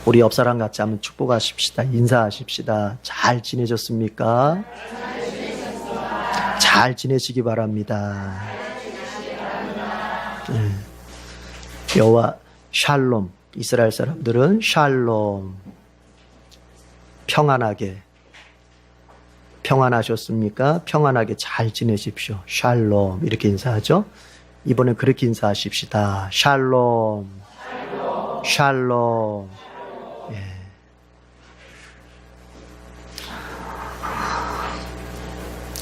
우리 옆 사람 같이 한번 축복하십시다. 인사하십시다. 잘 지내셨습니까? 잘 지내시기 바랍니다. 여호와 샬롬. 이스라엘 사람들은 샬롬. 평안하셨습니까? 평안하게 잘 지내십시오. 샬롬. 이렇게 인사하죠. 이번엔 그렇게 인사하십시다. 샬롬. 샬롬. 예.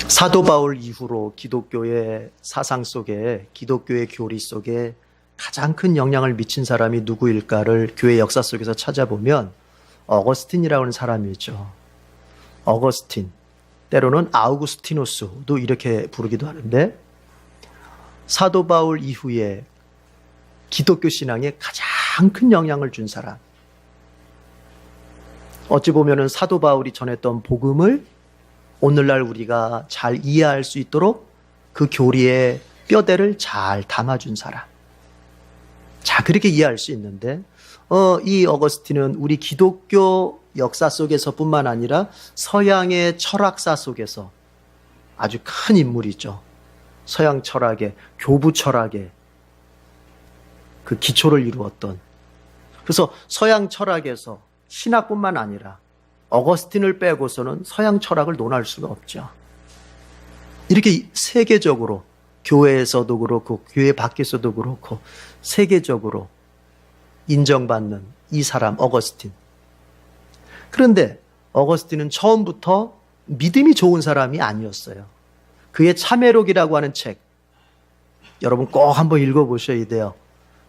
사도 바울 이후로 기독교의 사상 속에, 기독교의 교리 속에 가장 큰 영향을 미친 사람이 누구일까를 교회 역사 속에서 찾아보면 어거스틴이라고 하는 사람이죠. 어거스틴. 때로는 아우구스티누스도 이렇게 부르기도 하는데, 사도 바울 이후에 기독교 신앙에 가장 큰 영향을 준 사람. 어찌 보면은 사도 바울이 전했던 복음을 오늘날 우리가 잘 이해할 수 있도록 그 교리의 뼈대를 잘 담아준 사람. 자, 그렇게 이해할 수 있는데, 이 어거스틴은 우리 기독교 역사 속에서뿐만 아니라 서양의 철학사 속에서 아주 큰 인물이죠. 서양 철학의, 교부 철학의 그 기초를 이루었던. 그래서 서양 철학에서 신학뿐만 아니라 어거스틴을 빼고서는 서양 철학을 논할 수가 없죠. 이렇게 세계적으로, 교회에서도 그렇고 교회 밖에서도 그렇고 세계적으로 인정받는 이 사람 어거스틴. 그런데 어거스틴은 처음부터 믿음이 좋은 사람이 아니었어요. 그의 참회록이라고 하는 책, 여러분 꼭 한번 읽어보셔야 돼요.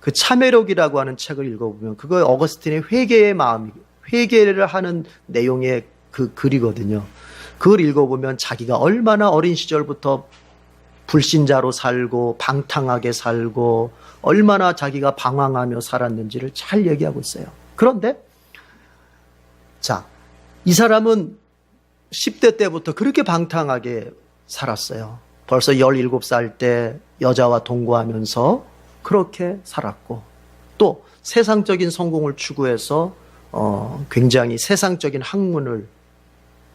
그 참회록이라고 하는 책을 읽어보면 그거 어거스틴의 회개의 마음이, 회개를 하는 내용의 그 글이거든요. 그걸 읽어보면 자기가 얼마나 어린 시절부터 불신자로 살고 방탕하게 살고 얼마나 자기가 방황하며 살았는지를 잘 얘기하고 있어요. 그런데 자, 이 사람은 10대 때부터 그렇게 방탕하게 살았어요. 벌써 17살 때 여자와 동거하면서 그렇게 살았고, 또 세상적인 성공을 추구해서 굉장히 세상적인 학문을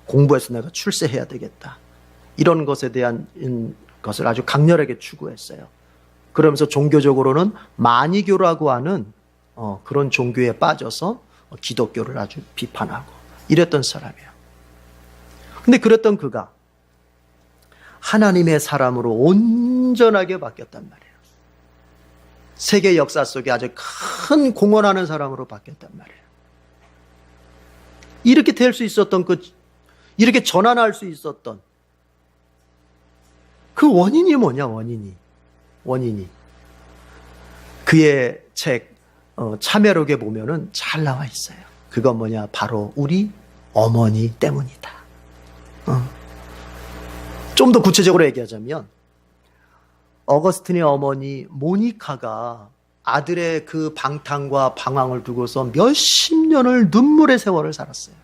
공부해서 내가 출세해야 되겠다, 이런 것에 대한 것을 아주 강렬하게 추구했어요. 그러면서 종교적으로는 마니교라고 하는 그런 종교에 빠져서 기독교를 아주 비판하고 이랬던 사람이에요. 근데 그랬던 그가 하나님의 사람으로 온전하게 바뀌었단 말이에요. 세계 역사 속에 아주 큰 공헌하는 사람으로 바뀌었단 말이에요. 이렇게 될 수 있었던 이렇게 전환할 수 있었던 그 원인이 뭐냐, 원인이. 그의 책, 참회록에 보면은 잘 나와 있어요. 그건 뭐냐, 바로 우리 어머니 때문이다. 좀 더 구체적으로 얘기하자면, 어거스틴의 어머니 모니카가 아들의 그 방탕과 방황을 두고서 몇십 년을 눈물의 세월을 살았어요.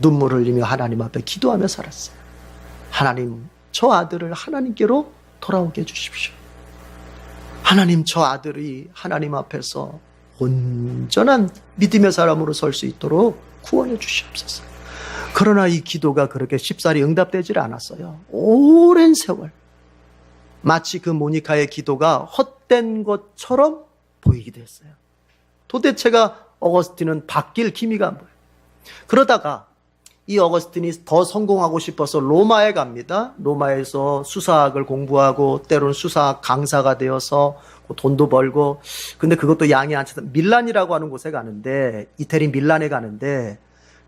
눈물을 흘리며 하나님 앞에 기도하며 살았어요. 하나님, 저 아들을 하나님께로 돌아오게 해주십시오. 하나님, 저 아들이 하나님 앞에서 온전한 믿음의 사람으로 설 수 있도록 구원해 주시옵소서. 그러나 이 기도가 그렇게 쉽사리 응답되질 않았어요. 오랜 세월. 마치 그 모니카의 기도가 헛된 것처럼 보이기도 했어요. 도대체가 어거스틴은 바뀔 기미가 안 보여요. 그러다가 이 어거스틴이 더 성공하고 싶어서 로마에 갑니다. 로마에서 수사학을 공부하고 때로는 수사학 강사가 되어서 돈도 벌고, 근데 그것도 양이 안 차서 밀란이라고 하는 곳에 가는데, 이태리 밀란에 가는데,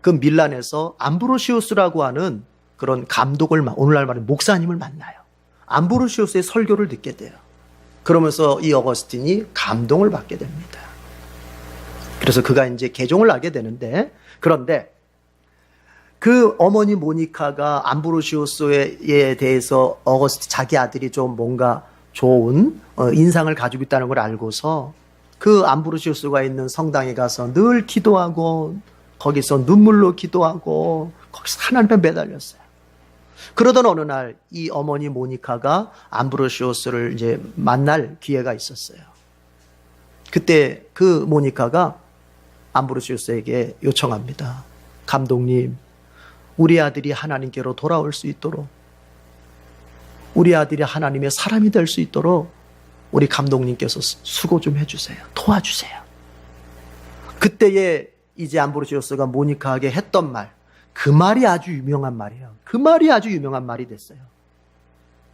그 밀란에서 암브로시우스라고 하는 그런 감독을, 오늘날 말하는 목사님을 만나요. 암브로시우스의 설교를 듣게 돼요. 그러면서 이 어거스틴이 감동을 받게 됩니다. 그래서 그가 이제 개종을 하게 되는데, 그런데 그 어머니 모니카가 암브로시우스에 대해서 어거스틴 자기 아들이 좀 뭔가 좋은 인상을 가지고 있다는 걸 알고서 그 암브로시우스가 있는 성당에 가서 늘 기도하고 거기서 눈물로 기도하고 거기서 하나님께 매달렸어요. 그러던 어느 날 이 어머니 모니카가 암브로시우스를 이제 만날 기회가 있었어요. 그때 그 모니카가 암브로시우스에게 요청합니다. 감독님, 우리 아들이 하나님께로 돌아올 수 있도록, 우리 아들이 하나님의 사람이 될 수 있도록 우리 감독님께서 수고 좀 해주세요. 도와주세요. 그때에 이제 암브로시우스가 모니카에게 했던 말, 그 말이 아주 유명한 말이에요. 그 말이 아주 유명한 말이 됐어요.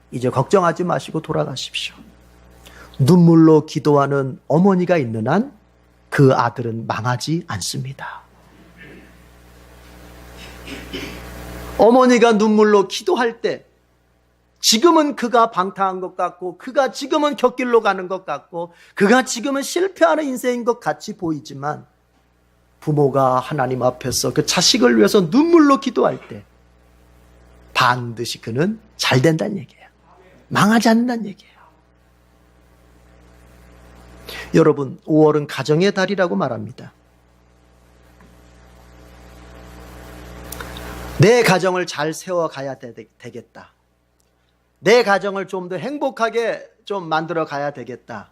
이제 걱정하지 마시고 돌아가십시오. 눈물로 기도하는 어머니가 있는 한 그 아들은 망하지 않습니다. 어머니가 눈물로 기도할 때 지금은 그가 방탕한 것 같고, 그가 지금은 곁길로 가는 것 같고, 그가 지금은 실패하는 인생인 것 같이 보이지만, 부모가 하나님 앞에서 그 자식을 위해서 눈물로 기도할 때 반드시 그는 잘 된다는 얘기예요. 망하지 않는다는 얘기예요. 여러분, 5월은 가정의 달이라고 말합니다. 내 가정을 잘 세워가야 되겠다. 내 가정을 좀 더 행복하게 좀 만들어 가야 되겠다.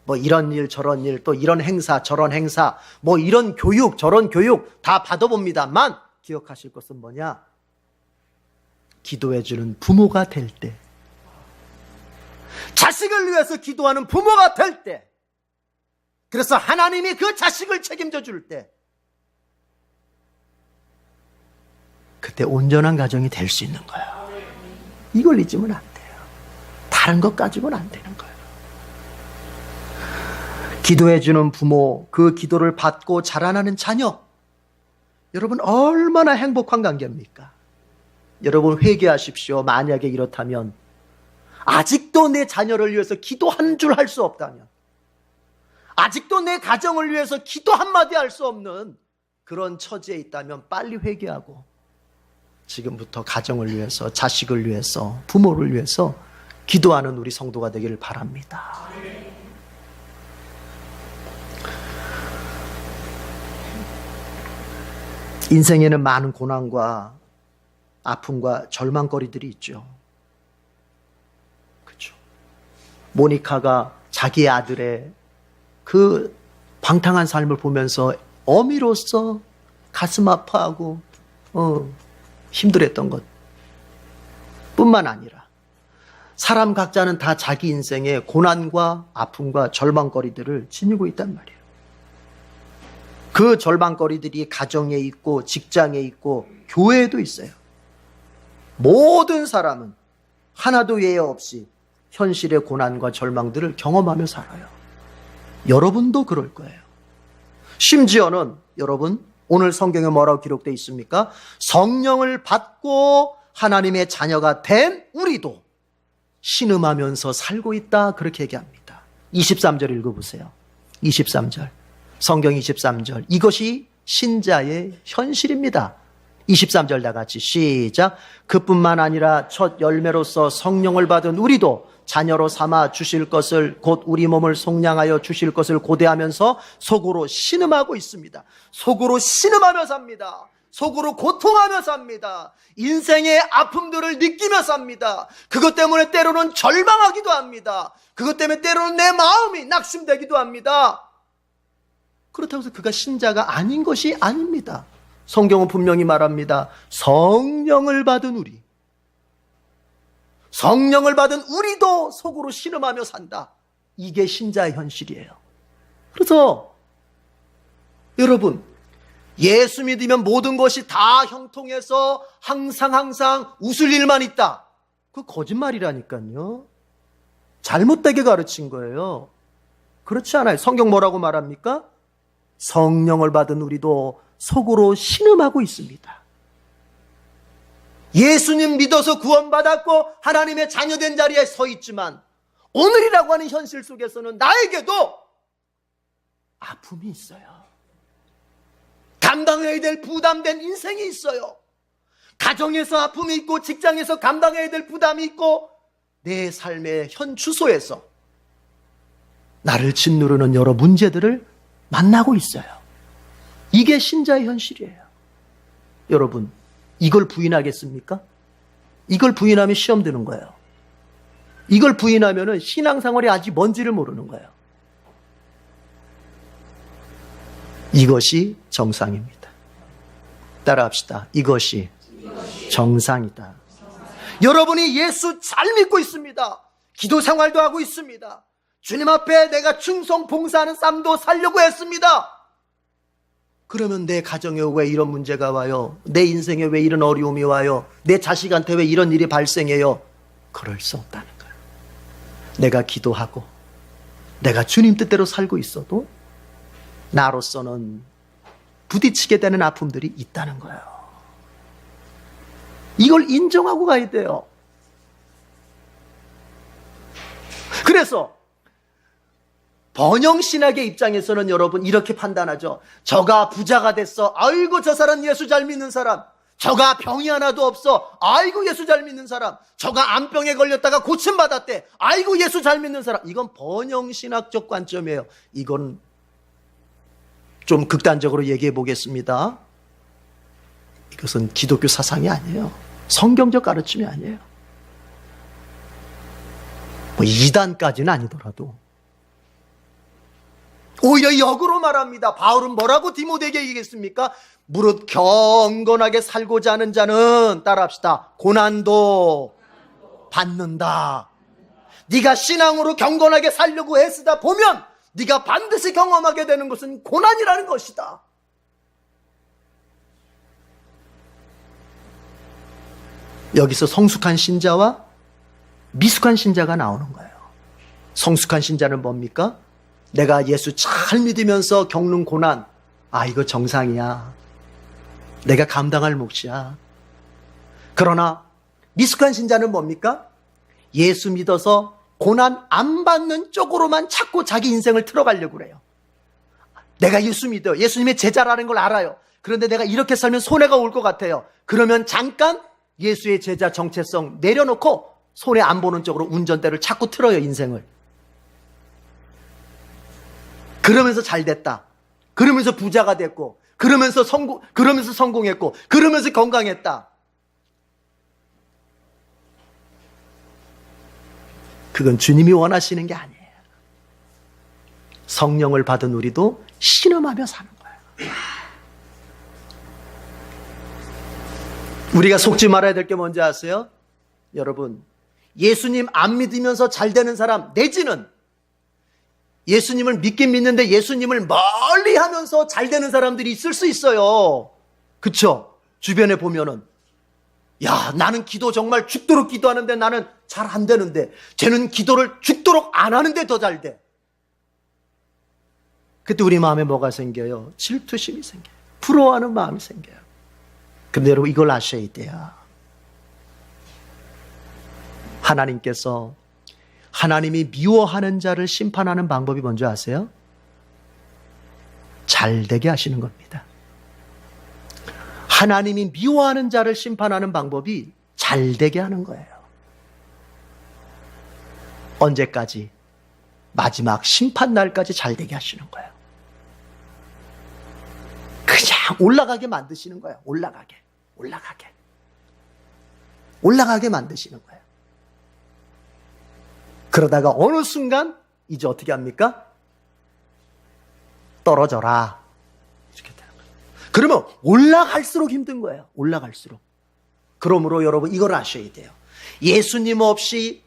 뭐 이런 일 저런 일, 또 이런 행사 저런 행사, 뭐 이런 교육 저런 교육 다 받아봅니다만, 기억하실 것은 뭐냐? 기도해주는 부모가 될 때, 자식을 위해서 기도하는 부모가 될 때, 그래서 하나님이 그 자식을 책임져 줄 때, 그때 온전한 가정이 될 수 있는 거예요. 이걸 잊으면 안 돼요. 다른 것 가지고는 안 되는 거예요. 기도해주는 부모, 그 기도를 받고 자라나는 자녀, 여러분 얼마나 행복한 관계입니까? 여러분 회개하십시오. 만약에 이렇다면, 아직도 내 자녀를 위해서 기도 한 줄 할 수 없다면, 아직도 내 가정을 위해서 기도 한마디 할 수 없는 그런 처지에 있다면 빨리 회개하고 지금부터 가정을 위해서, 자식을 위해서, 부모를 위해서 기도하는 우리 성도가 되기를 바랍니다. 인생에는 많은 고난과 아픔과 절망거리들이 있죠. 그렇죠. 모니카가 자기 아들의 그 방탕한 삶을 보면서 어미로서 가슴 아파하고 힘들었던 것 뿐만 아니라, 사람 각자는 다 자기 인생의 고난과 아픔과 절망거리들을 지니고 있단 말이에요. 그 절망거리들이 가정에 있고, 직장에 있고, 교회에도 있어요. 모든 사람은 하나도 예외 없이 현실의 고난과 절망들을 경험하며 살아요. 여러분도 그럴 거예요. 심지어는 여러분, 오늘 성경에 뭐라고 기록되어 있습니까? 성령을 받고 하나님의 자녀가 된 우리도 신음하면서 살고 있다, 그렇게 얘기합니다. 23절 읽어보세요. 23절, 성경 23절, 이것이 신자의 현실입니다. 23절 다 같이 시작. 그뿐만 아니라 첫 열매로서 성령을 받은 우리도 자녀로 삼아 주실 것을, 곧 우리 몸을 속량하여 주실 것을 고대하면서 속으로 신음하고 있습니다. 속으로 신음하며 삽니다. 속으로 고통하며 삽니다. 인생의 아픔들을 느끼며 삽니다. 그것 때문에 때로는 절망하기도 합니다. 그것 때문에 때로는 내 마음이 낙심되기도 합니다. 그렇다고 해서 그가 신자가 아닌 것이 아닙니다. 성경은 분명히 말합니다. 성령을 받은 우리, 성령을 받은 우리도 속으로 신음하며 산다. 이게 신자의 현실이에요. 그래서 여러분, 예수 믿으면 모든 것이 다 형통해서 항상 웃을 일만 있다. 그 거짓말이라니까요. 잘못되게 가르친 거예요. 그렇지 않아요. 성경 뭐라고 말합니까? 성령을 받은 우리도 속으로 신음하고 있습니다. 예수님 믿어서 구원받았고 하나님의 자녀된 자리에 서 있지만, 오늘이라고 하는 현실 속에서는 나에게도 아픔이 있어요. 감당해야 될 부담된 인생이 있어요. 가정에서 아픔이 있고, 직장에서 감당해야 될 부담이 있고, 내 삶의 현 주소에서 나를 짓누르는 여러 문제들을 만나고 있어요. 이게 신자의 현실이에요. 여러분, 이걸 부인하겠습니까? 이걸 부인하면 시험 드는 거예요. 이걸 부인하면 신앙생활이 아직 뭔지를 모르는 거예요. 이것이 정상입니다. 따라합시다. 이것이 정상이다. 여러분이 예수 잘 믿고 있습니다. 기도 생활도 하고 있습니다. 주님 앞에 내가 충성 봉사하는 삶도 살려고 했습니다. 그러면 내 가정에 왜 이런 문제가 와요? 내 인생에 왜 이런 어려움이 와요? 내 자식한테 왜 이런 일이 발생해요? 그럴 수 없다는 거예요. 내가 기도하고 내가 주님 뜻대로 살고 있어도 나로서는 부딪히게 되는 아픔들이 있다는 거예요. 이걸 인정하고 가야 돼요. 그래서 번영신학의 입장에서는 여러분 이렇게 판단하죠. 저가 부자가 됐어. 아이고 저 사람 예수 잘 믿는 사람. 저가 병이 하나도 없어. 아이고 예수 잘 믿는 사람. 저가 암병에 걸렸다가 고침받았대. 아이고 예수 잘 믿는 사람. 이건 번영신학적 관점이에요. 이건 좀 극단적으로 얘기해 보겠습니다. 이것은 기독교 사상이 아니에요. 성경적 가르침이 아니에요. 뭐 이단까지는 아니더라도 오히려 역으로 말합니다. 바울은 뭐라고 디모데에게 얘기했습니까? 무릇 경건하게 살고자 하는 자는 따라합시다. 고난도 받는다. 네가 신앙으로 경건하게 살려고 애쓰다 보면 네가 반드시 경험하게 되는 것은 고난이라는 것이다. 여기서 성숙한 신자와 미숙한 신자가 나오는 거예요. 성숙한 신자는 뭡니까? 내가 예수 잘 믿으면서 겪는 고난, 아 이거 정상이야. 내가 감당할 몫이야. 그러나 미숙한 신자는 뭡니까? 예수 믿어서 고난 안 받는 쪽으로만 자꾸 자기 인생을 틀어가려고 그래요. 내가 예수 믿어요. 예수님의 제자라는 걸 알아요. 그런데 내가 이렇게 살면 손해가 올 것 같아요. 그러면 잠깐 예수의 제자 정체성 내려놓고 손해 안 보는 쪽으로 운전대를 자꾸 틀어요, 인생을. 그러면서 잘 됐다. 그러면서 부자가 됐고, 그러면서 성공했고, 그러면서 건강했다. 그건 주님이 원하시는 게 아니에요. 성령을 받은 우리도 신음하며 사는 거예요. 우리가 속지 말아야 될 게 뭔지 아세요? 여러분, 예수님 안 믿으면서 잘 되는 사람, 내지는 예수님을 믿긴 믿는데 예수님을 멀리 하면서 잘 되는 사람들이 있을 수 있어요. 그쵸? 주변에 보면은 야, 나는 기도 정말 죽도록 기도하는데 나는 잘 안 되는데 쟤는 기도를 죽도록 안 하는데 더 잘 돼. 그때 우리 마음에 뭐가 생겨요? 질투심이 생겨요. 부러워하는 마음이 생겨요. 근데 여러분 이걸 아셔야 돼요. 하나님께서 하나님이 미워하는 자를 심판하는 방법이 뭔지 아세요? 잘 되게 하시는 겁니다. 하나님이 미워하는 자를 심판하는 방법이 잘 되게 하는 거예요. 언제까지? 마지막 심판날까지 잘 되게 하시는 거예요. 그냥 올라가게 만드시는 거예요. 올라가게 만드시는 거예요. 그러다가 어느 순간 이제 어떻게 합니까? 떨어져라. 이렇게 되는 거예요. 그러면 올라갈수록 힘든 거예요. 올라갈수록. 그러므로 여러분 이걸 아셔야 돼요. 예수님 없이,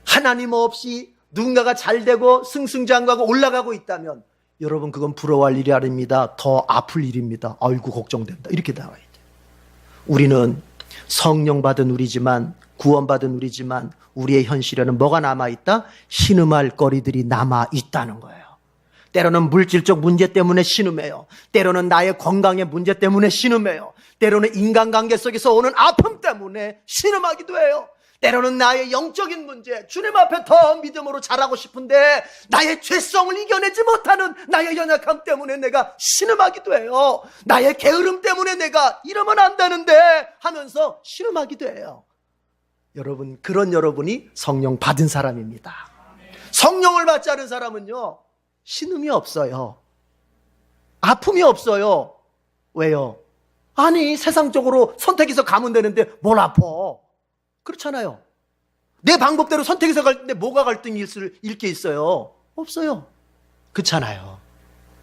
하나님 없이 누군가가 잘 되고 승승장구하고 올라가고 있다면 여러분 그건 부러워할 일이 아닙니다. 더 아플 일입니다. 아이고 걱정된다. 이렇게 나와야 돼요. 우리는 성령 받은 우리지만, 구원받은 우리지만 우리의 현실에는 뭐가 남아있다? 신음할 거리들이 남아있다는 거예요. 때로는 물질적 문제 때문에 신음해요. 때로는 나의 건강의 문제 때문에 신음해요. 때로는 인간관계 속에서 오는 아픔 때문에 신음하기도 해요. 때로는 나의 영적인 문제, 주님 앞에 더 믿음으로 자라고 싶은데 나의 죄성을 이겨내지 못하는 나의 연약함 때문에 내가 신음하기도 해요. 나의 게으름 때문에 내가 이러면 안 되는데 하면서 신음하기도 해요. 여러분, 그런 여러분이 성령 받은 사람입니다. 성령을 받지 않은 사람은요, 신음이 없어요. 아픔이 없어요. 왜요? 아니, 세상적으로 선택해서 가면 되는데 뭘 아파? 그렇잖아요. 내 방법대로 선택해서 갈 때 뭐가 갈등이 일게 있어요? 없어요. 그렇잖아요.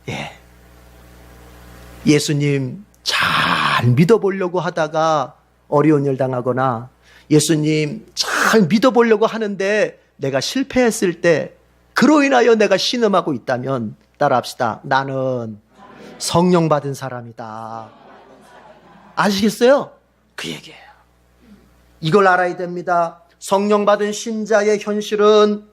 예. 예수님 잘 믿어보려고 하다가 어려운 일 당하거나 예수님 잘 믿어보려고 하는데 내가 실패했을 때 그로 인하여 내가 신음하고 있다면 따라합시다. 나는 성령 받은 사람이다. 아시겠어요? 그 얘기예요. 이걸 알아야 됩니다. 성령 받은 신자의 현실은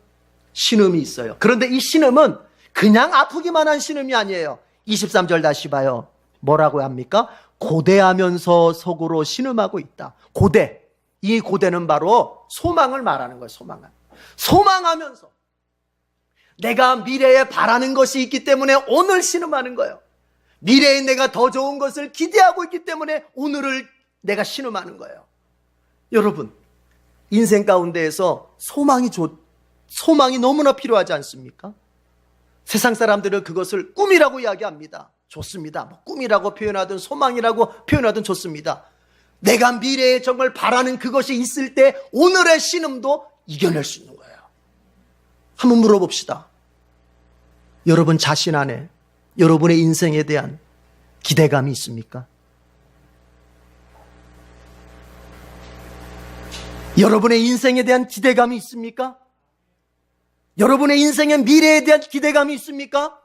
신음이 있어요. 그런데 이 신음은 그냥 아프기만 한 신음이 아니에요. 23절 다시 봐요. 뭐라고 합니까? 고대하면서 속으로 신음하고 있다. 고대. 이 고대는 바로 소망을 말하는 거예요. 소망하면서 내가 미래에 바라는 것이 있기 때문에 오늘 신음하는 거예요. 미래에 내가 더 좋은 것을 기대하고 있기 때문에 오늘을 내가 신음하는 거예요. 여러분, 인생 가운데에서 소망이 너무나 필요하지 않습니까? 세상 사람들은 그것을 꿈이라고 이야기합니다. 좋습니다. 뭐 꿈이라고 표현하든 소망이라고 표현하든 좋습니다. 내가 미래에 정말 바라는 그것이 있을 때 오늘의 신음도 이겨낼 수 있는 거예요. 한번 물어봅시다. 여러분 자신 안에 여러분의 인생에 대한 기대감이 있습니까? 여러분의 인생에 대한 기대감이 있습니까? 여러분의 인생의 미래에 대한 기대감이 있습니까?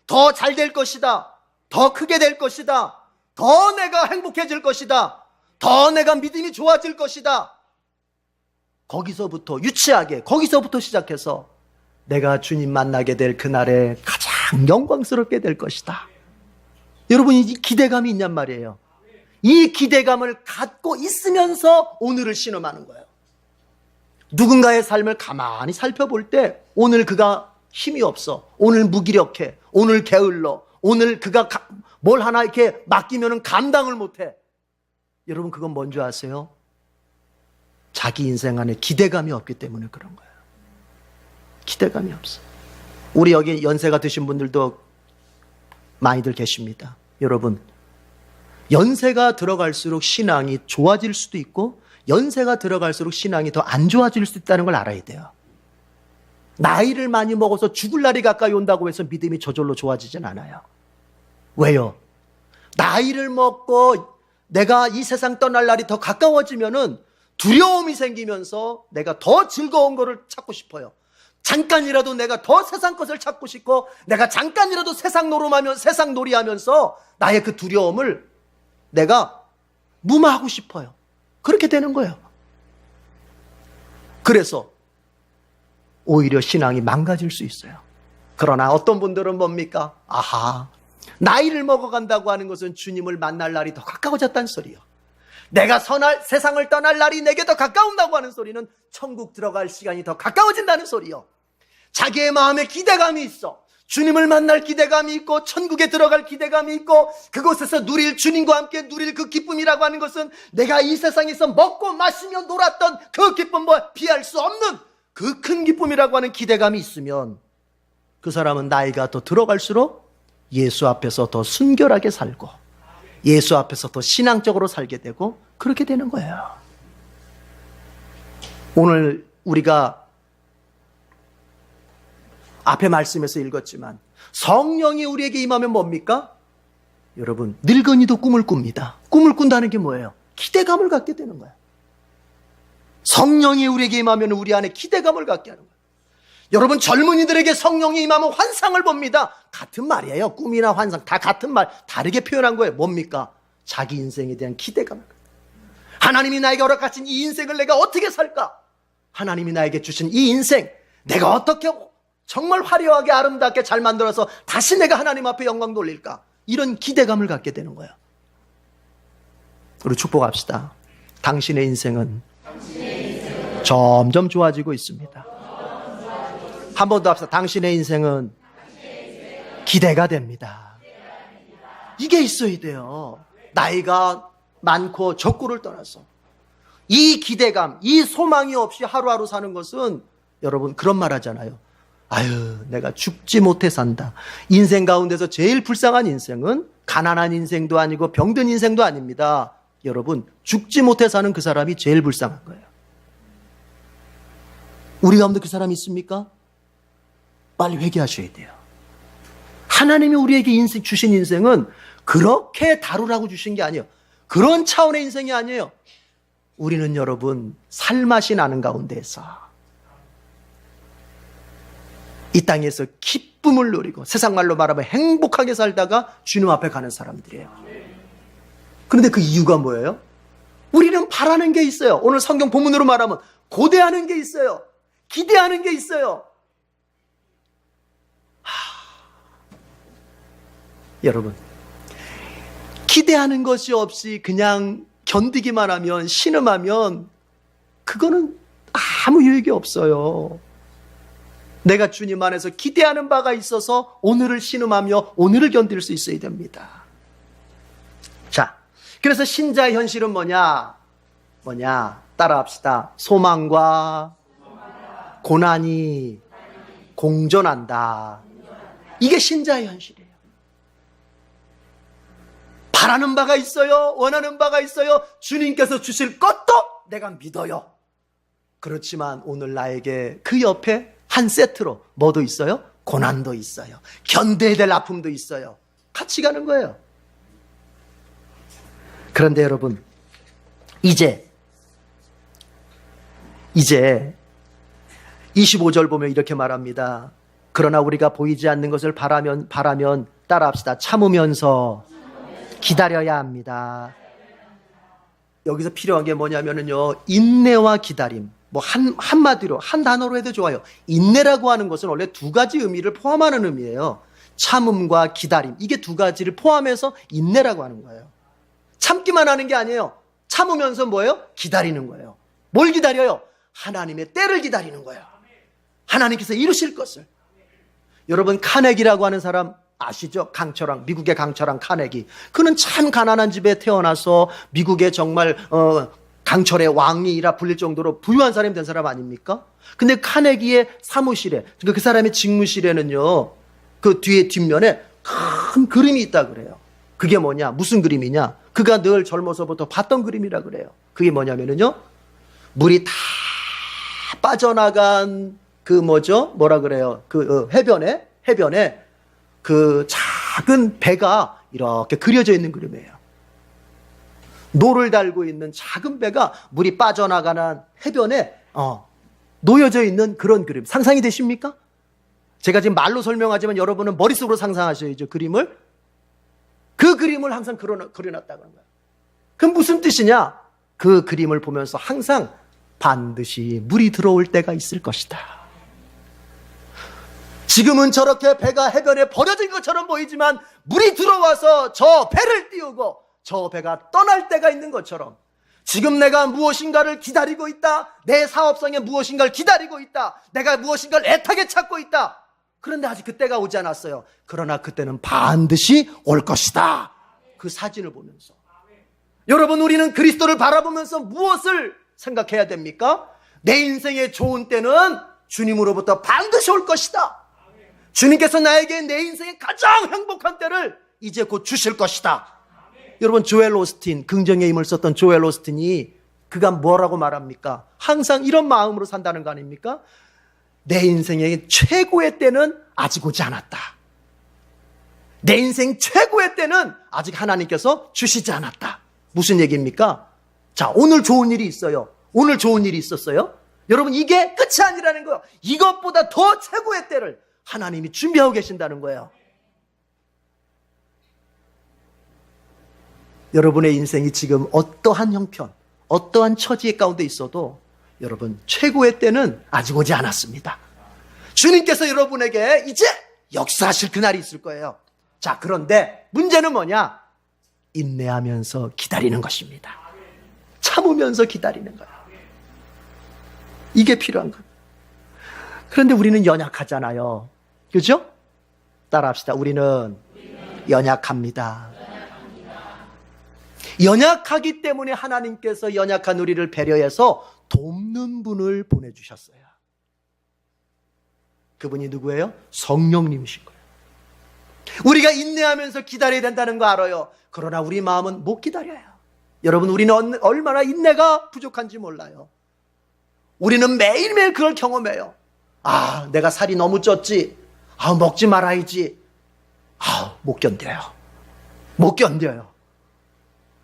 더 잘 될 것이다. 더 크게 될 것이다. 더 내가 행복해질 것이다. 더 내가 믿음이 좋아질 것이다. 거기서부터 유치하게 거기서부터 시작해서 내가 주님 만나게 될 그날에 가장 영광스럽게 될 것이다. 여러분, 이 기대감이 있냔 말이에요. 이 기대감을 갖고 있으면서 오늘을 신음하는 거예요. 누군가의 삶을 가만히 살펴볼 때 오늘 그가 힘이 없어, 오늘 무기력해, 오늘 게을러, 오늘 그가 뭘 하나 이렇게 맡기면 감당을 못해. 여러분, 그건 뭔지 아세요? 자기 인생 안에 기대감이 없기 때문에 그런 거예요. 기대감이 없어. 우리 여기 연세가 드신 분들도 많이들 계십니다. 여러분, 연세가 들어갈수록 신앙이 좋아질 수도 있고 연세가 들어갈수록 신앙이 더 안 좋아질 수 있다는 걸 알아야 돼요. 나이를 많이 먹어서 죽을 날이 가까이 온다고 해서 믿음이 저절로 좋아지진 않아요. 왜요? 나이를 먹고 내가 이 세상 떠날 날이 더 가까워지면은 두려움이 생기면서 내가 더 즐거운 거를 찾고 싶어요. 잠깐이라도 내가 더 세상 것을 찾고 싶고 내가 잠깐이라도 세상 놀이하면서 나의 그 두려움을 내가 무마하고 싶어요. 그렇게 되는 거예요. 그래서 오히려 신앙이 망가질 수 있어요. 그러나 어떤 분들은 뭡니까? 아하, 나이를 먹어간다고 하는 것은 주님을 만날 날이 더 가까워졌다는 소리요. 내가 세상을 떠날 날이 내게 더 가까운다고 하는 소리는 천국 들어갈 시간이 더 가까워진다는 소리요. 자기의 마음에 기대감이 있어. 주님을 만날 기대감이 있고 천국에 들어갈 기대감이 있고 그곳에서 주님과 함께 누릴 그 기쁨이라고 하는 것은 내가 이 세상에서 먹고 마시며 놀았던 그 기쁨과 비할 수 없는 그 큰 기쁨이라고 하는 기대감이 있으면 그 사람은 나이가 더 들어갈수록 예수 앞에서 더 순결하게 살고 예수 앞에서 더 신앙적으로 살게 되고 그렇게 되는 거예요. 오늘 우리가 앞에 말씀에서 읽었지만 성령이 우리에게 임하면 뭡니까? 여러분, 늙은이도 꿈을 꿉니다. 꿈을 꾼다는 게 뭐예요? 기대감을 갖게 되는 거예요. 성령이 우리에게 임하면 우리 안에 기대감을 갖게 하는 거예요. 여러분, 젊은이들에게 성령이 임하면 환상을 봅니다. 같은 말이에요. 꿈이나 환상 다 같은 말, 다르게 표현한 거예요. 뭡니까? 자기 인생에 대한 기대감을. 하나님이 나에게 허락하신 이 인생을 내가 어떻게 살까? 하나님이 나에게 주신 이 인생 내가 어떻게 정말 화려하게 아름답게 잘 만들어서 다시 내가 하나님 앞에 영광 돌릴까? 이런 기대감을 갖게 되는 거예요. 우리 축복합시다. 당신의 인생은 점점 좋아지고 있습니다. 한 번 더 합시다. 당신의 인생은 기대가 됩니다. 이게 있어야 돼요. 나이가 많고 적고를 떠나서 이 기대감, 이 소망이 없이 하루하루 사는 것은 여러분 그런 말 하잖아요. 아유, 내가 죽지 못해 산다. 인생 가운데서 제일 불쌍한 인생은 가난한 인생도 아니고 병든 인생도 아닙니다. 여러분, 죽지 못해 사는 그 사람이 제일 불쌍한 거예요. 우리 가운데 그 사람이 있습니까? 빨리 회개하셔야 돼요. 하나님이 우리에게 주신 인생은 그렇게 다루라고 주신 게 아니에요. 그런 차원의 인생이 아니에요. 우리는 여러분 살맛이 나는 가운데에서 이 땅에서 기쁨을 누리고 세상 말로 말하면 행복하게 살다가 주님 앞에 가는 사람들이에요. 그런데 그 이유가 뭐예요? 우리는 바라는 게 있어요. 오늘 성경 본문으로 말하면 고대하는 게 있어요. 기대하는 게 있어요. 여러분, 기대하는 것이 없이 그냥 견디기만 하면, 신음하면 그거는 아무 유익이 없어요. 내가 주님 안에서 기대하는 바가 있어서 오늘을 신음하며 오늘을 견딜 수 있어야 됩니다. 자, 그래서 신자의 현실은 뭐냐? 따라합시다. 소망과 고난이 공존한다. 이게 신자의 현실이에요. 바라는 바가 있어요. 원하는 바가 있어요. 주님께서 주실 것도 내가 믿어요. 그렇지만 오늘 나에게 그 옆에 한 세트로 뭐도 있어요? 고난도 있어요. 견뎌야 될 아픔도 있어요. 같이 가는 거예요. 그런데 여러분, 이제 25절 보면 이렇게 말합니다. 그러나 우리가 보이지 않는 것을 바라면 따라합시다. 참으면서 기다려야 합니다. 여기서 필요한 게 뭐냐면요, 인내와 기다림. 뭐 한마디로 한 단어로 해도 좋아요. 인내라고 하는 것은 원래 두 가지 의미를 포함하는 의미예요. 참음과 기다림, 이게 두 가지를 포함해서 인내라고 하는 거예요. 참기만 하는 게 아니에요. 참으면서 뭐예요? 기다리는 거예요. 뭘 기다려요? 하나님의 때를 기다리는 거예요. 하나님께서 이루실 것을. 여러분, 카네기라고 하는 사람 아시죠? 강철왕, 미국의 강철왕 카네기. 그는 참 가난한 집에 태어나서 미국의 정말 강철의 왕이라 불릴 정도로 부유한 사람이 된 사람 아닙니까? 근데 카네기의 사무실에, 그 사람의 직무실에는요, 그 뒷면에 큰 그림이 있다 그래요. 그게 뭐냐? 무슨 그림이냐? 그가 늘 젊어서부터 봤던 그림이라 그래요. 그게 뭐냐면요, 물이 다 빠져나간 뭐라 그래요? 해변에 그 작은 배가 이렇게 그려져 있는 그림이에요. 노를 달고 있는 작은 배가 물이 빠져나가는 해변에 놓여져 있는 그런 그림. 상상이 되십니까? 제가 지금 말로 설명하지만 여러분은 머릿속으로 상상하셔야죠, 그림을. 그 그림을 항상 그려놨다는 거예요. 그럼 무슨 뜻이냐? 그 그림을 보면서 항상 반드시 물이 들어올 때가 있을 것이다. 지금은 저렇게 배가 해변에 버려진 것처럼 보이지만 물이 들어와서 저 배를 띄우고 저 배가 떠날 때가 있는 것처럼 지금 내가 무엇인가를 기다리고 있다. 내 사업성에 무엇인가를 기다리고 있다. 내가 무엇인가를 애타게 찾고 있다. 그런데 아직 그때가 오지 않았어요. 그러나 그때는 반드시 올 것이다. 그 사진을 보면서. 여러분, 우리는 그리스도를 바라보면서 무엇을 생각해야 됩니까? 내 인생의 좋은 때는 주님으로부터 반드시 올 것이다. 주님께서 나에게 내 인생의 가장 행복한 때를 이제 곧 주실 것이다. 여러분, 조엘 오스틴, 긍정의 힘을 썼던 조엘 오스틴이 그가 뭐라고 말합니까? 항상 이런 마음으로 산다는 거 아닙니까? 내 인생의 최고의 때는 아직 오지 않았다. 내 인생 최고의 때는 아직 하나님께서 주시지 않았다. 무슨 얘기입니까? 자, 오늘 좋은 일이 있어요. 오늘 좋은 일이 있었어요. 여러분, 이게 끝이 아니라는 거예요. 이것보다 더 최고의 때를 하나님이 준비하고 계신다는 거예요. 여러분의 인생이 지금 어떠한 형편, 어떠한 처지 가운데 있어도 여러분, 최고의 때는 아직 오지 않았습니다. 주님께서 여러분에게 이제 역사하실 그날이 있을 거예요. 자, 그런데 문제는 뭐냐? 인내하면서 기다리는 것입니다. 참으면서 기다리는 거예요. 이게 필요한 거예요. 그런데 우리는 연약하잖아요. 그렇죠? 따라합시다. 우리는 연약합니다. 연약하기 때문에 하나님께서 연약한 우리를 배려해서 돕는 분을 보내주셨어요. 그분이 누구예요? 성령님이신 거예요. 우리가 인내하면서 기다려야 된다는 거 알아요. 그러나 우리 마음은 못 기다려요. 여러분, 우리는 얼마나 인내가 부족한지 몰라요. 우리는 매일매일 그걸 경험해요. 아, 내가 살이 너무 쪘지. 아, 먹지 말아야지. 아, 못 견뎌요. 못 견뎌요.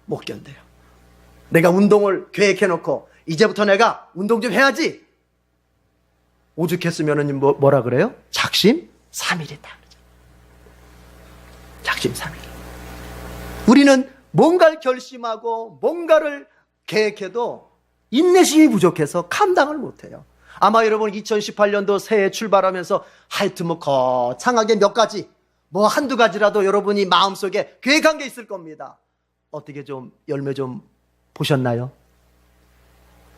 못 견뎌요. 내가 운동을 계획해놓고 이제부터 내가 운동 좀 해야지. 오죽했으면 뭐라 그래요? 작심삼일이다. 작심삼일. 우리는 뭔가를 결심하고 뭔가를 계획해도 인내심이 부족해서 감당을 못해요. 아마 여러분 2018년도 새해 출발하면서 하여튼 거창하게 몇 가지, 한두 가지라도 여러분이 마음속에 계획한 게 있을 겁니다. 어떻게 좀 열매 좀 보셨나요?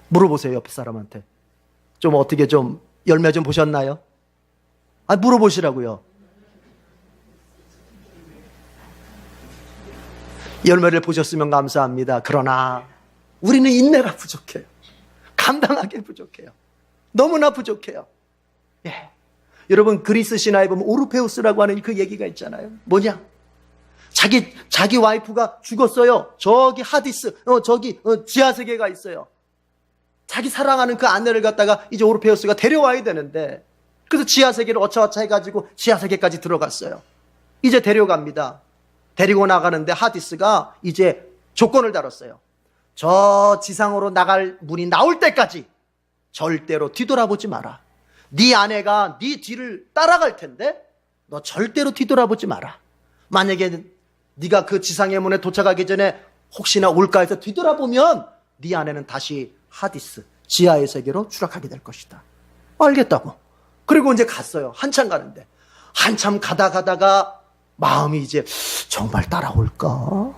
물어보세요, 옆에 사람한테. 좀 어떻게 좀 열매 좀 보셨나요? 물어보시라고요. 열매를 보셨으면 감사합니다. 그러나 우리는 인내가 부족해요. 감당하기 부족해요. 너무나 부족해요. 예. 여러분 그리스 신화에 보면 오르페우스라고 하는 그 얘기가 있잖아요. 뭐냐? 자기 와이프가 죽었어요. 저기 하디스, 지하세계가 있어요. 자기 사랑하는 그 아내를 갖다가 이제 오르페우스가 데려와야 되는데, 그래서 지하세계를 어차어차 해가지고 지하세계까지 들어갔어요. 이제 데려갑니다. 데리고 나가는데 하디스가 이제 조건을 달았어요. 저 지상으로 나갈 문이 나올 때까지 절대로 뒤돌아보지 마라. 네 아내가 네 뒤를 따라갈 텐데 너 절대로 뒤돌아보지 마라. 만약에 네가 그 지상의 문에 도착하기 전에 혹시나 올까 해서 뒤돌아보면 네 아내는 다시 하디스, 지하의 세계로 추락하게 될 것이다. 알겠다고. 그리고 이제 갔어요. 한참 가는데. 한참 가다가 마음이 이제 정말 따라올까?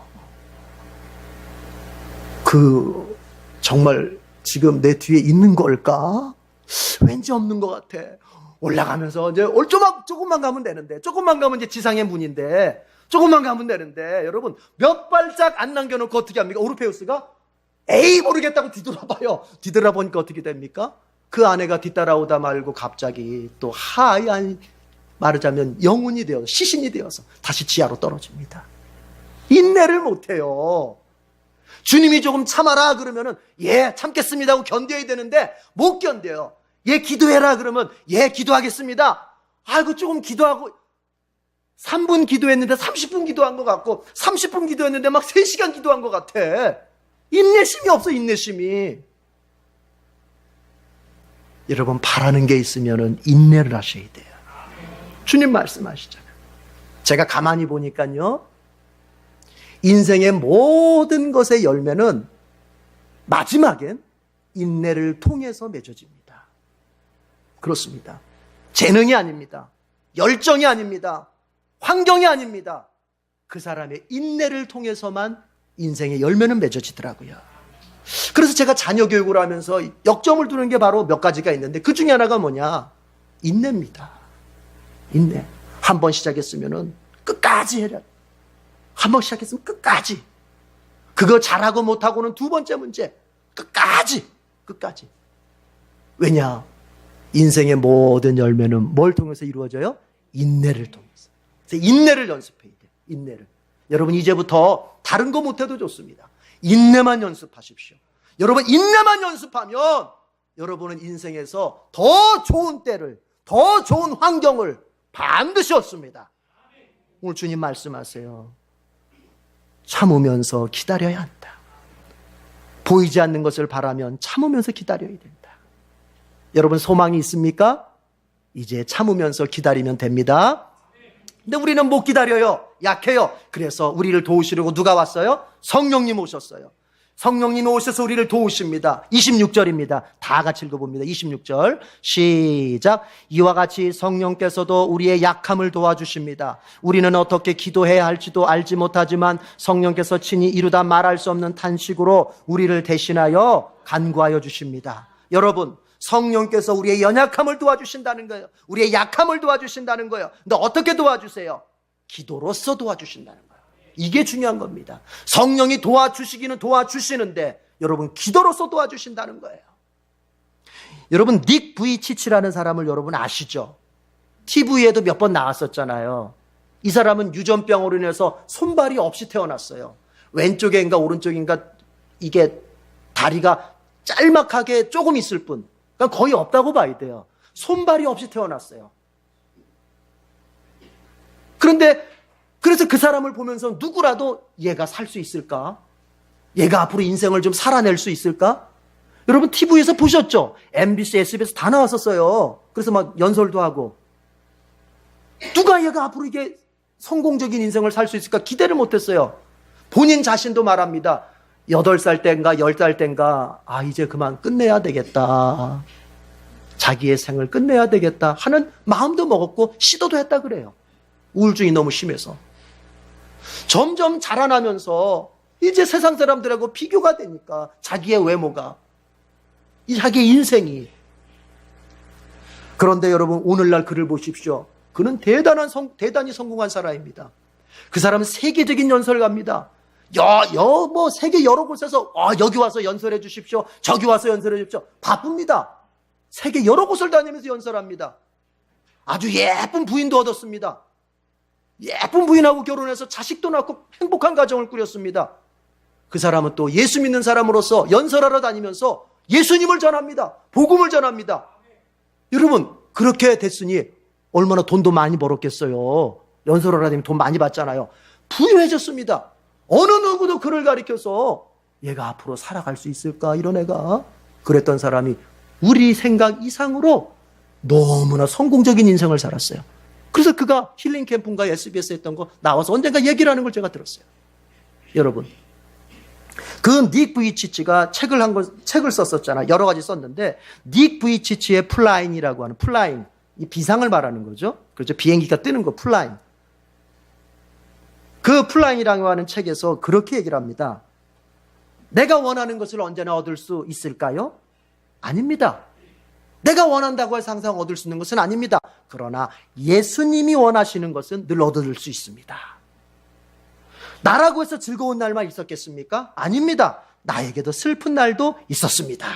정말 지금 내 뒤에 있는 걸까? 왠지 없는 것 같아. 올라가면서 이제 조금만 가면 되는데, 조금만 가면 이제 지상의 문인데, 조금만 가면 되는데, 여러분 몇 발짝 안 남겨놓고 어떻게 합니까? 오르페우스가 에이 모르겠다고 뒤돌아봐요. 뒤돌아보니까 어떻게 됩니까? 그 아내가 뒤따라오다 말고 갑자기 또 하얀, 말하자면 영혼이 되어서, 시신이 되어서 다시 지하로 떨어집니다. 인내를 못해요. 주님이 조금 참아라 그러면은 예 참겠습니다 하고 견뎌야 되는데 못 견뎌요. 예 기도해라 그러면 예 기도하겠습니다. 아이고 조금 기도하고 3분 기도했는데 30분 기도한 것 같고 30분 기도했는데 막 3시간 기도한 것 같아. 인내심이 없어. 인내심이. 여러분 바라는 게 있으면은 인내를 하셔야 돼요. 주님 말씀하시잖아요. 제가 가만히 보니까요, 인생의 모든 것의 열매는 마지막엔 인내를 통해서 맺어집니다. 그렇습니다. 재능이 아닙니다. 열정이 아닙니다. 환경이 아닙니다. 그 사람의 인내를 통해서만 인생의 열매는 맺어지더라고요. 그래서 제가 자녀 교육을 하면서 역점을 두는 게 바로 몇 가지가 있는데, 그 중에 하나가 뭐냐? 인내입니다. 인내. 한 번 시작했으면 끝까지 해라. 한 번 시작했으면 끝까지. 그거 잘하고 못하고는 두 번째 문제. 끝까지. 왜냐? 인생의 모든 열매는 뭘 통해서 이루어져요? 인내를 통해서. 그래서 인내를 연습해야 돼요. 인내를. 여러분 이제부터 다른 거 못해도 좋습니다. 인내만 연습하십시오. 여러분 인내만 연습하면 여러분은 인생에서 더 좋은 때를, 더 좋은 환경을 반드시 얻습니다. 오늘 주님 말씀하세요. 참으면서 기다려야 한다. 보이지 않는 것을 바라면 참으면서 기다려야 된다. 여러분 소망이 있습니까? 이제 참으면서 기다리면 됩니다. 근데 우리는 못 기다려요. 약해요. 그래서 우리를 도우시려고 누가 왔어요? 성령님 오셨어요. 성령님이 오셔서 우리를 도우십니다. 26절입니다. 다 같이 읽어봅니다. 26절 시작. 이와 같이 성령께서도 우리의 약함을 도와주십니다. 우리는 어떻게 기도해야 할지도 알지 못하지만 성령께서 친히 이루다 말할 수 없는 탄식으로 우리를 대신하여 간구하여 주십니다. 여러분 성령께서 우리의 연약함을 도와주신다는 거예요. 우리의 약함을 도와주신다는 거예요. 근데 어떻게 도와주세요? 기도로서 도와주신다는 거예요. 이게 중요한 겁니다. 성령이 도와주시기는 도와주시는데 여러분 기도로서 도와주신다는 거예요. 여러분 닉 부이치치라는 사람을 여러분 아시죠? TV에도 몇 번 나왔었잖아요. 이 사람은 유전병으로 인해서 손발이 없이 태어났어요. 왼쪽인가 오른쪽인가 이게 다리가 짤막하게 조금 있을 뿐, 그러니까 거의 없다고 봐야 돼요. 손발이 없이 태어났어요. 그런데 그래서 그 사람을 보면서 누구라도 얘가 살 수 있을까? 얘가 앞으로 인생을 좀 살아낼 수 있을까? 여러분 TV에서 보셨죠? MBC, SBS 다 나왔었어요. 그래서 막 연설도 하고. 누가 얘가 앞으로 이게 성공적인 인생을 살 수 있을까 기대를 못했어요. 본인 자신도 말합니다. 8살 땐가 10살 땐가 이제 그만 끝내야 되겠다. 자기의 생을 끝내야 되겠다 하는 마음도 먹었고 시도도 했다 그래요. 우울증이 너무 심해서. 점점 자라나면서 이제 세상 사람들하고 비교가 되니까 자기의 외모가, 자기의 인생이. 그런데 여러분 오늘날 그를 보십시오. 그는 대단히 성공한 사람입니다. 그 사람은 세계적인 연설가입니다. 세계 여러 곳에서 여기 와서 연설해 주십시오. 저기 와서 연설해 주십시오. 바쁩니다. 세계 여러 곳을 다니면서 연설합니다. 아주 예쁜 부인도 얻었습니다. 예쁜 부인하고 결혼해서 자식도 낳고 행복한 가정을 꾸렸습니다. 그 사람은 또 예수 믿는 사람으로서 연설하러 다니면서 예수님을 전합니다. 복음을 전합니다. 여러분 그렇게 됐으니 얼마나 돈도 많이 벌었겠어요. 연설하러 다니면 돈 많이 받잖아요. 부유해졌습니다. 어느 누구도 그를 가리켜서 얘가 앞으로 살아갈 수 있을까 이런 애가, 그랬던 사람이 우리 생각 이상으로 너무나 성공적인 인생을 살았어요. 그래서 그가 힐링 캠프인가 SBS 했던 거 나와서 언젠가 얘기를 하는 걸 제가 들었어요. 여러분 그 닉 부이치치가 책을 썼었잖아. 여러 가지 썼는데 닉 부이치치의 플라잉이라고 하는, 플라잉 이 비상을 말하는 거죠. 그렇죠. 비행기가 뜨는 거 플라잉. 그 플라잉이라고 하는 책에서 그렇게 얘기를 합니다. 내가 원하는 것을 언제나 얻을 수 있을까요? 아닙니다. 내가 원한다고 해서 항상 얻을 수 있는 것은 아닙니다. 그러나 예수님이 원하시는 것은 늘 얻을 수 있습니다. 나라고 해서 즐거운 날만 있었겠습니까? 아닙니다. 나에게도 슬픈 날도 있었습니다.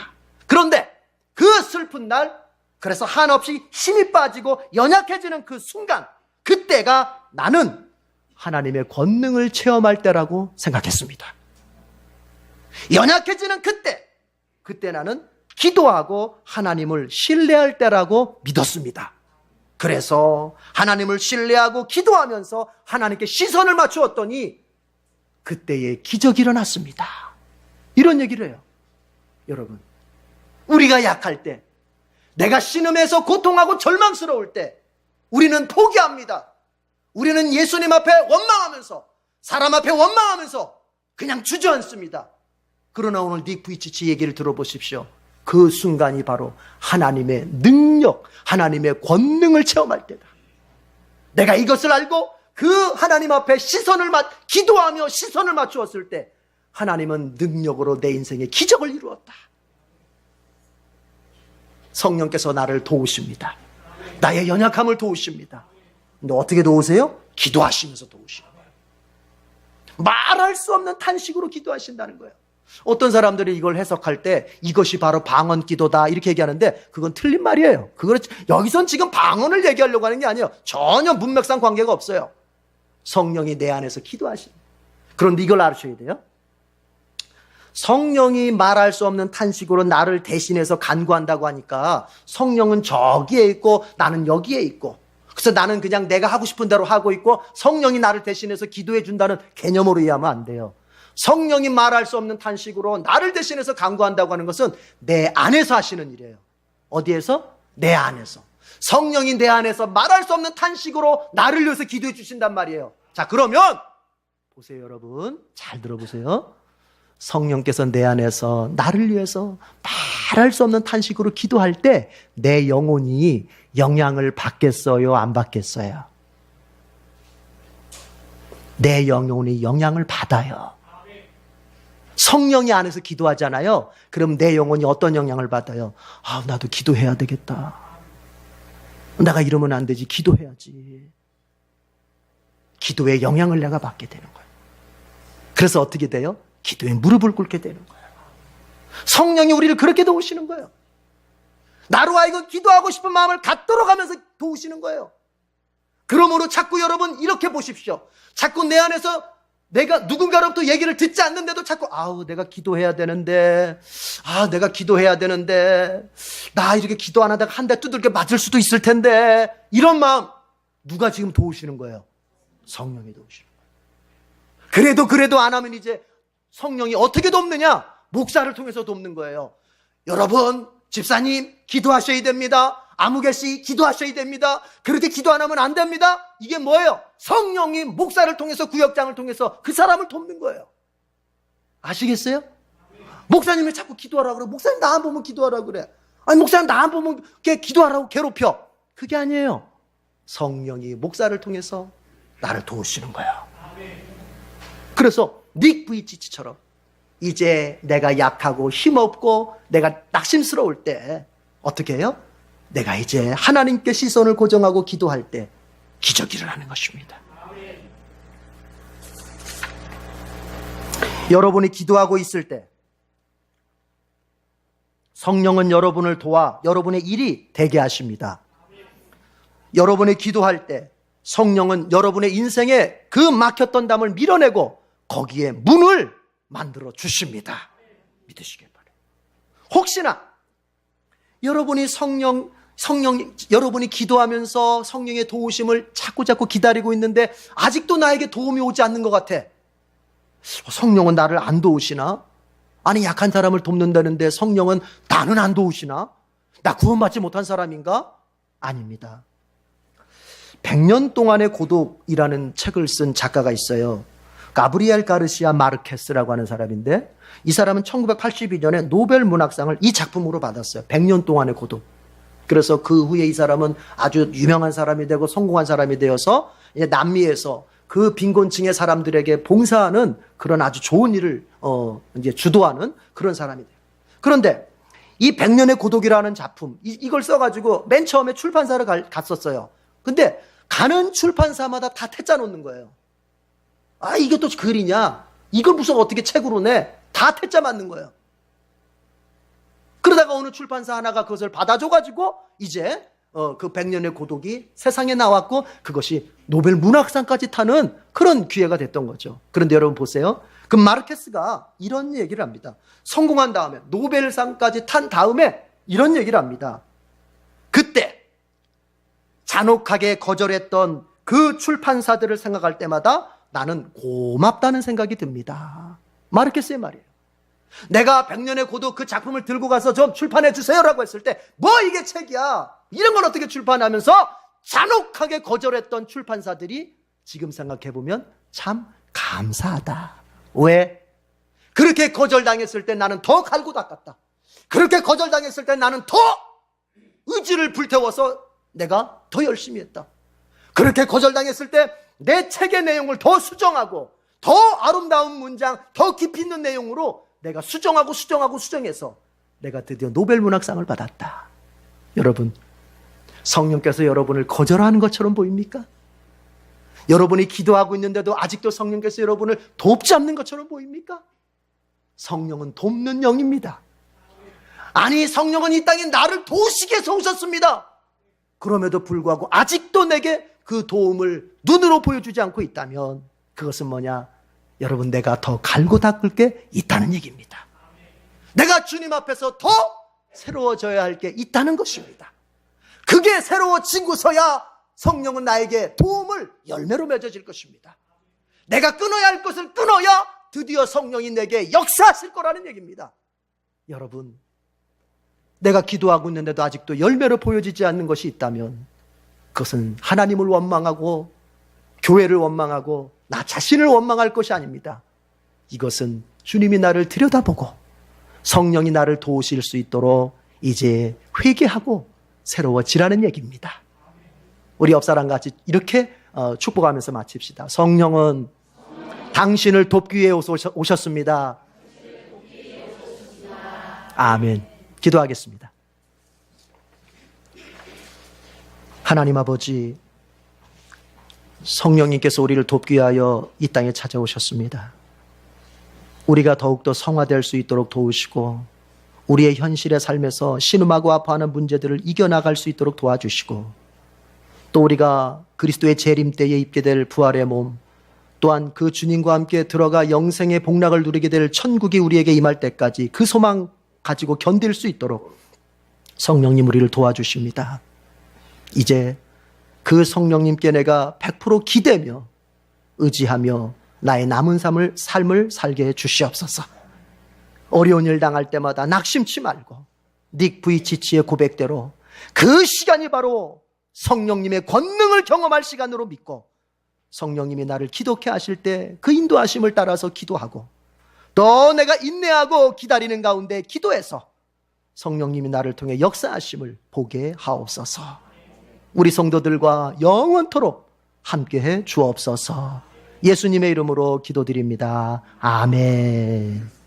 그런데 그 슬픈 날, 그래서 한없이 힘이 빠지고 연약해지는 그 순간, 그때가 나는 하나님의 권능을 체험할 때라고 생각했습니다. 연약해지는 그때 나는 기도하고 하나님을 신뢰할 때라고 믿었습니다. 그래서 하나님을 신뢰하고 기도하면서 하나님께 시선을 맞추었더니 그때에 기적이 일어났습니다. 이런 얘기를 해요. 여러분 우리가 약할 때, 내가 신음해서 고통하고 절망스러울 때 우리는 포기합니다. 우리는 예수님 앞에 원망하면서, 사람 앞에 원망하면서 그냥 주저앉습니다. 그러나 오늘 닉 부이치치 얘기를 들어보십시오. 그 순간이 바로 하나님의 능력, 하나님의 권능을 체험할 때다. 내가 이것을 알고 그 하나님 앞에 기도하며 시선을 맞추었을 때 하나님은 능력으로 내 인생에 기적을 이루었다. 성령께서 나를 도우십니다. 나의 연약함을 도우십니다. 근데 어떻게 도우세요? 기도하시면서 도우시는 거예요. 말할 수 없는 탄식으로 기도하신다는 거예요. 어떤 사람들이 이걸 해석할 때 이것이 바로 방언 기도다 이렇게 얘기하는데 그건 틀린 말이에요. 여기선 지금 방언을 얘기하려고 하는 게 아니에요. 전혀 문맥상 관계가 없어요. 성령이 내 안에서 기도하시는. 그런데 이걸 아셔야 돼요. 성령이 말할 수 없는 탄식으로 나를 대신해서 간구한다고 하니까 성령은 저기에 있고 나는 여기에 있고, 그래서 나는 그냥 내가 하고 싶은 대로 하고 있고 성령이 나를 대신해서 기도해 준다는 개념으로 이해하면 안 돼요. 성령이 말할 수 없는 탄식으로 나를 대신해서 간구한다고 하는 것은 내 안에서 하시는 일이에요. 어디에서? 내 안에서. 성령이 내 안에서 말할 수 없는 탄식으로 나를 위해서 기도해 주신단 말이에요. 자, 그러면 보세요, 여러분. 잘 들어보세요. 성령께서 내 안에서 나를 위해서 말할 수 없는 탄식으로 기도할 때 내 영혼이 영향을 받겠어요? 안 받겠어요? 내 영혼이 영향을 받아요. 성령이 안에서 기도하잖아요. 그럼 내 영혼이 어떤 영향을 받아요? 나도 기도해야 되겠다. 내가 이러면 안 되지. 기도해야지. 기도의 영향을 내가 받게 되는 거예요. 그래서 어떻게 돼요? 기도에 무릎을 꿇게 되는 거예요. 성령이 우리를 그렇게 도우시는 거예요. 나로 하여금 기도하고 싶은 마음을 갖도록 하면서 도우시는 거예요. 그러므로 자꾸 여러분 이렇게 보십시오. 자꾸 내 안에서 내가 누군가로부터 얘기를 듣지 않는데도 자꾸 내가 기도해야 되는데, 내가 기도해야 되는데, 나 이렇게 기도 안 하다가 한 대 두들겨 맞을 수도 있을 텐데, 이런 마음 누가 지금 도우시는 거예요? 성령이 도우시는 거예요. 그래도 안 하면 이제 성령이 어떻게 돕느냐? 목사를 통해서 돕는 거예요. 여러분, 집사님 기도하셔야 됩니다. 아무개씨 기도하셔야 됩니다. 그렇게 기도 안 하면 안 됩니다. 이게 뭐예요? 성령이 목사를 통해서, 구역장을 통해서 그 사람을 돕는 거예요. 아시겠어요? 목사님이 자꾸 기도하라고 그래. 목사님 나 안 보면 기도하라고 그래. 아니 목사님 나 안 보면 기도하라고 괴롭혀. 그게 아니에요. 성령이 목사를 통해서 나를 도우시는 거예요. 그래서 닉 부이치치처럼 이제 내가 약하고 힘없고 내가 낙심스러울 때 어떻게 해요? 내가 이제 하나님께 시선을 고정하고 기도할 때 기적이 일어나는 것입니다. 여러분이 기도하고 있을 때 성령은 여러분을 도와 여러분의 일이 되게 하십니다. 여러분이 기도할 때 성령은 여러분의 인생에 그 막혔던 담을 밀어내고 거기에 문을 만들어 주십니다. 믿으시길 바랍니다. 혹시나 여러분이 여러분이 기도하면서 성령의 도우심을 자꾸 기다리고 있는데 아직도 나에게 도움이 오지 않는 것 같아. 성령은 나를 안 도우시나? 아니 약한 사람을 돕는다는데 성령은 나는 안 도우시나? 나 구원받지 못한 사람인가? 아닙니다. 100년 동안의 고독이라는 책을 쓴 작가가 있어요. 가브리엘 가르시아 마르케스라고 하는 사람인데 이 사람은 1982년에 노벨 문학상을 이 작품으로 받았어요. 100년 동안의 고독. 그래서 그 후에 이 사람은 아주 유명한 사람이 되고 성공한 사람이 되어서 이제 남미에서 그 빈곤층의 사람들에게 봉사하는 그런 아주 좋은 일을 이제 주도하는 그런 사람이 돼요. 그런데 이 100년의 고독이라는 작품 이걸 써가지고 맨 처음에 출판사를 갔었어요. 근데 가는 출판사마다 다 태짜 놓는 거예요. 아 이게 또 글이냐? 이걸 무슨 어떻게 책으로 내? 다 태짜 맞는 거예요. 그러다가 어느 출판사 하나가 그것을 받아줘가지고 이제 그 100년의 고독이 세상에 나왔고 그것이 노벨 문학상까지 타는 그런 기회가 됐던 거죠. 그런데 여러분 보세요. 그 마르케스가 이런 얘기를 합니다. 성공한 다음에 노벨상까지 탄 다음에 이런 얘기를 합니다. 그때 잔혹하게 거절했던 그 출판사들을 생각할 때마다 나는 고맙다는 생각이 듭니다. 마르케스의 말이에요. 내가 100년의 고독 그 작품을 들고 가서 좀 출판해 주세요라고 했을 때 뭐 이게 책이야? 이런 걸 어떻게 출판하면서 잔혹하게 거절했던 출판사들이 지금 생각해보면 참 감사하다. 왜? 그렇게 거절당했을 때 나는 더 갈고 닦았다. 그렇게 거절당했을 때 나는 더 의지를 불태워서 내가 더 열심히 했다. 그렇게 거절당했을 때 내 책의 내용을 더 수정하고 더 아름다운 문장, 더 깊이 있는 내용으로 내가 수정해서 내가 드디어 노벨 문학상을 받았다. 여러분, 성령께서 여러분을 거절하는 것처럼 보입니까? 여러분이 기도하고 있는데도 아직도 성령께서 여러분을 돕지 않는 것처럼 보입니까? 성령은 돕는 영입니다. 아니, 성령은 이 땅에 나를 도우시기 위해서 오셨습니다. 그럼에도 불구하고 아직도 내게 그 도움을 눈으로 보여주지 않고 있다면 그것은 뭐냐? 여러분, 내가 더 갈고 닦을 게 있다는 얘기입니다. 내가 주님 앞에서 더 새로워져야 할 게 있다는 것입니다. 그게 새로워지고서야 성령은 나에게 도움을 열매로 맺어질 것입니다. 내가 끊어야 할 것을 끊어야 드디어 성령이 내게 역사하실 거라는 얘기입니다. 여러분, 내가 기도하고 있는데도 아직도 열매로 보여지지 않는 것이 있다면 그것은 하나님을 원망하고 교회를 원망하고 나 자신을 원망할 것이 아닙니다. 이것은 주님이 나를 들여다보고 성령이 나를 도우실 수 있도록 이제 회개하고 새로워지라는 얘기입니다. 우리 옆사람 같이 이렇게 축복하면서 마칩시다. 성령은 당신을 돕기 위해 오셨습니다. 아멘. 기도하겠습니다. 하나님 아버지, 성령님께서 우리를 돕기 위하여 이 땅에 찾아오셨습니다. 우리가 더욱더 성화될 수 있도록 도우시고 우리의 현실의 삶에서 신음하고 아파하는 문제들을 이겨나갈 수 있도록 도와주시고 또 우리가 그리스도의 재림 때에 입게 될 부활의 몸 또한 그 주님과 함께 들어가 영생의 복락을 누리게 될 천국이 우리에게 임할 때까지 그 소망 가지고 견딜 수 있도록 성령님 우리를 도와주십니다. 이제 그 성령님께 내가 100% 기대며 의지하며 나의 남은 삶을 살게 해 주시옵소서. 어려운 일 당할 때마다 낙심치 말고 닉 부이치치의 고백대로 그 시간이 바로 성령님의 권능을 경험할 시간으로 믿고, 성령님이 나를 기도케 하실 때 그 인도하심을 따라서 기도하고, 또 내가 인내하고 기다리는 가운데 기도해서 성령님이 나를 통해 역사하심을 보게 하옵소서. 우리 성도들과 영원토록 함께해 주옵소서. 예수님의 이름으로 기도드립니다. 아멘.